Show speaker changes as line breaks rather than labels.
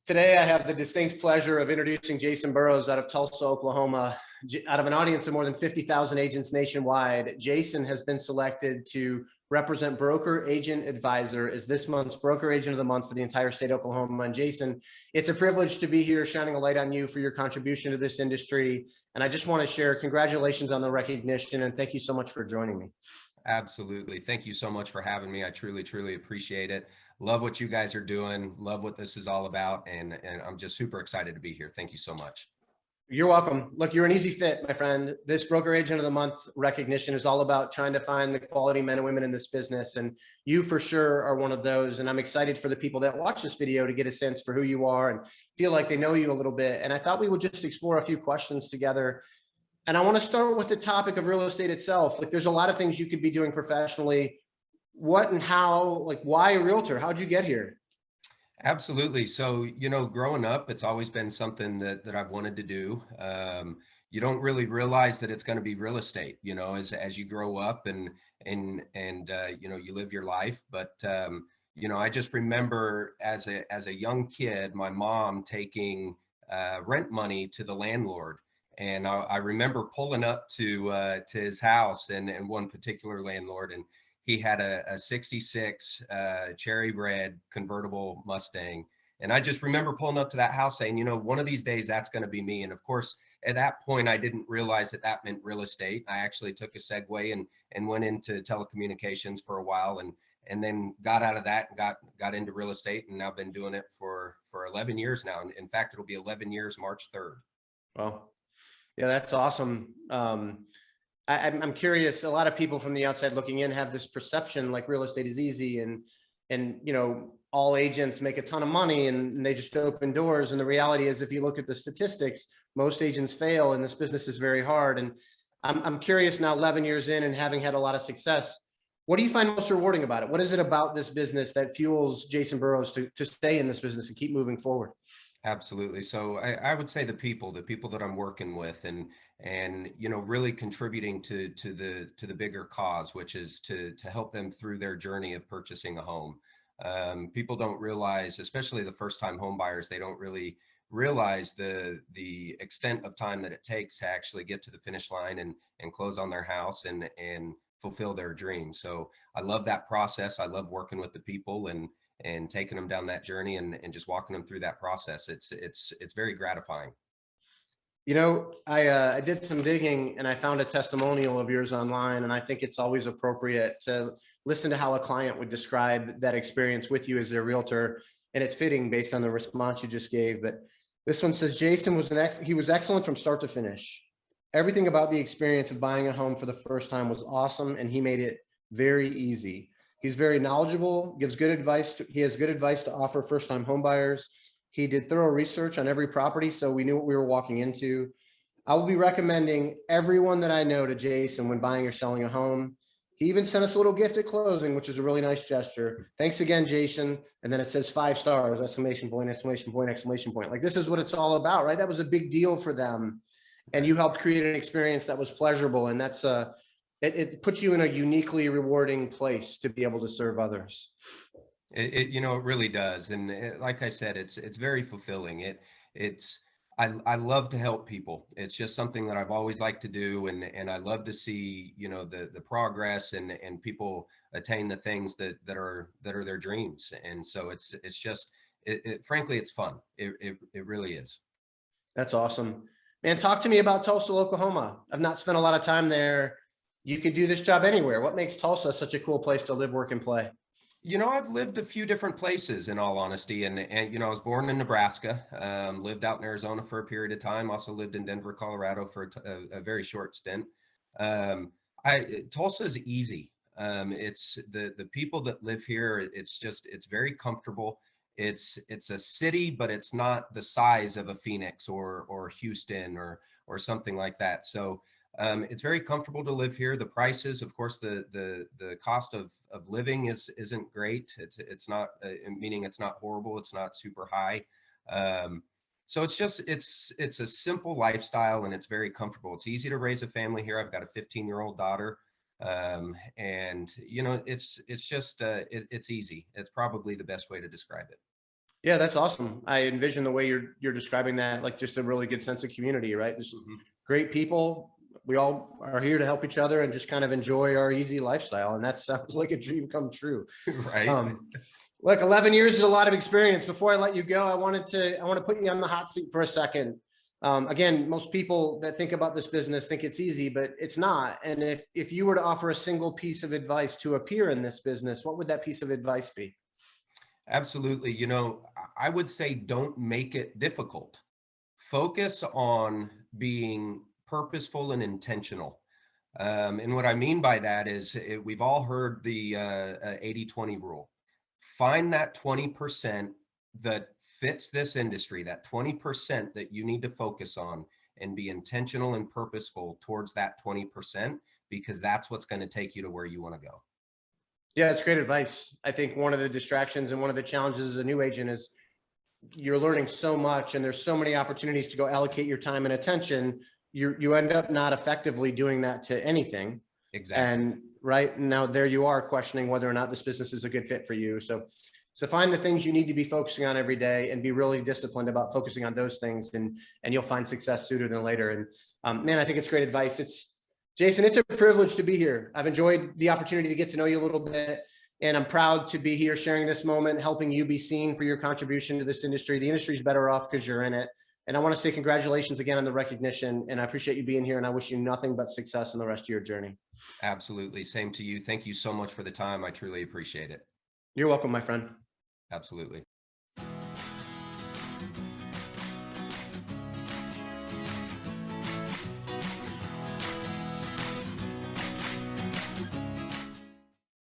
Today, I have the distinct pleasure of introducing Jason Burroughs out of Tulsa, Oklahoma. Out of an audience of more than 50,000 agents nationwide, Jason has been selected to represent Broker Agent Advisor as this month's Broker Agent of the Month for the entire state of Oklahoma. And Jason, it's a privilege to be here shining a light on you for your contribution to this industry. And I just want to share congratulations on the recognition and thank you so much for joining me.
Absolutely. Thank you so much for having me. I truly, truly appreciate it. Love what you guys are doing. Love what this is all about. And I'm just super excited to be here. Thank you so much.
You're welcome. Look, you're an easy fit, my friend. This Broker Agent of the Month recognition is all about trying to find the quality men and women in this business. And you for sure are one of those. And I'm excited for the people that watch this video to get a sense for who you are and feel like they know you a little bit. And I thought we would just explore a few questions together. And I want to start with the topic of real estate itself. Like, there's a lot of things you could be doing professionally. What and how, like, why a realtor? How'd you get here?
Absolutely. So, growing up, it's always been something that I've wanted to do. You don't really realize that it's going to be real estate, as you grow up and you live your life. But, I just remember as a young kid, my mom taking rent money to the landlord. And I remember pulling up to his house and one particular landlord, and he had a 66 cherry red convertible Mustang. And I just remember pulling up to that house saying, one of these days that's going to be me. And of course, at that point, I didn't realize that meant real estate. I actually took a segue and went into telecommunications for a while and then got out of that and got into real estate. And now been doing it for 11 years now. And in fact, it'll be 11 years, March 3rd.
Well, yeah, that's awesome. I'm curious. A lot of people from the outside looking in have this perception like real estate is easy and all agents make a ton of money and they just open doors. And the reality is, if you look at the statistics, most agents fail and this business is very hard. And I'm curious now, 11 years in and having had a lot of success, what do you find most rewarding about it? What is it about this business that fuels Jason Burroughs to stay in this business and keep moving forward?
Absolutely. So I would say the people that I'm working with and really contributing to the bigger cause, which is to help them through their journey of purchasing a home. People don't realize, especially the first time home buyers, they don't really realize the extent of time that it takes to actually get to the finish line and close on their house and fulfill their dreams. So I love that process. I love working with the people and taking them down that journey and just walking them through that process. It's very gratifying.
I did some digging and I found a testimonial of yours online, and I think it's always appropriate to listen to how a client would describe that experience with you as their realtor, and it's fitting based on the response you just gave. But this one says, Jason was he was excellent from start to finish. Everything about the experience of buying a home for the first time was awesome, and he made it very easy. He's very knowledgeable, gives good advice. He has good advice to offer first-time home buyers. He did thorough research on every property, so we knew what we were walking into. I will be recommending everyone that I know to Jason when buying or selling a home. He even sent us a little gift at closing, which is a really nice gesture. Thanks again, Jason. And then it says 5 stars, exclamation point, exclamation point, exclamation point. Like, this is what it's all about, right? That was a big deal for them. And you helped create an experience that was pleasurable. And that's it puts you in a uniquely rewarding place to be able to serve others.
It really does. And like I said, it's very fulfilling. I love to help people. It's just something that I've always liked to do. And I love to see, the progress and people attain the things that are their dreams. And so it's just, frankly, it's fun. It really is.
That's awesome, man. Talk to me about Tulsa, Oklahoma. I've not spent a lot of time there. You could do this job anywhere. What makes Tulsa such a cool place to live, work, and play?
I've lived a few different places in all honesty. And I was born in Nebraska, lived out in Arizona for a period of time, also lived in Denver, Colorado for a very short stint. Tulsa is easy. It's the people that live here. It's very comfortable. It's a city, but it's not the size of a Phoenix or Houston or something like that. So it's very comfortable to live here. The prices, of course, the cost of living isn't great. It's not meaning it's not horrible. It's not super high. So it's a simple lifestyle and it's very comfortable. It's easy to raise a family here. I've got a 15-year-old daughter, and it's just it's easy. It's probably the best way to describe it.
Yeah, that's awesome. I envision the way you're describing that, like just a really good sense of community, right? There's
Mhm.
great people. We all are here to help each other and just kind of enjoy our easy lifestyle. And that sounds like a dream come true.
Right.
Um, Look, 11 years is a lot of experience. Before I let you go, I want to put you on the hot seat for a second. Again, most people that think about this business think it's easy, but it's not. And if you were to offer a single piece of advice to appear in this business, what would that piece of advice be?
Absolutely. I would say don't make it difficult. Focus on being purposeful and intentional. And what I mean by that is we've all heard the 80-20 rule. Find that 20% that fits this industry, that 20% that you need to focus on, and be intentional and purposeful towards that 20%, because that's what's going to take you to where you want to go.
Yeah, it's great advice. I think one of the distractions and one of the challenges as a new agent is you're learning so much and there's so many opportunities to go allocate your time and attention. You end up not effectively doing that to anything.
Exactly.
And right now there you are questioning whether or not this business is a good fit for you. So find the things you need to be focusing on every day and be really disciplined about focusing on those things, and you'll find success sooner than later. And man, I think it's great advice. Jason, it's a privilege to be here. I've enjoyed the opportunity to get to know you a little bit, and I'm proud to be here sharing this moment, helping you be seen for your contribution to this industry. The industry is better off because you're in it. And I want to say congratulations again on the recognition, and I appreciate you being here, and I wish you nothing but success in the rest of your journey.
Absolutely. Same to you. Thank you so much for the time. I truly appreciate it.
You're welcome, my friend.
Absolutely.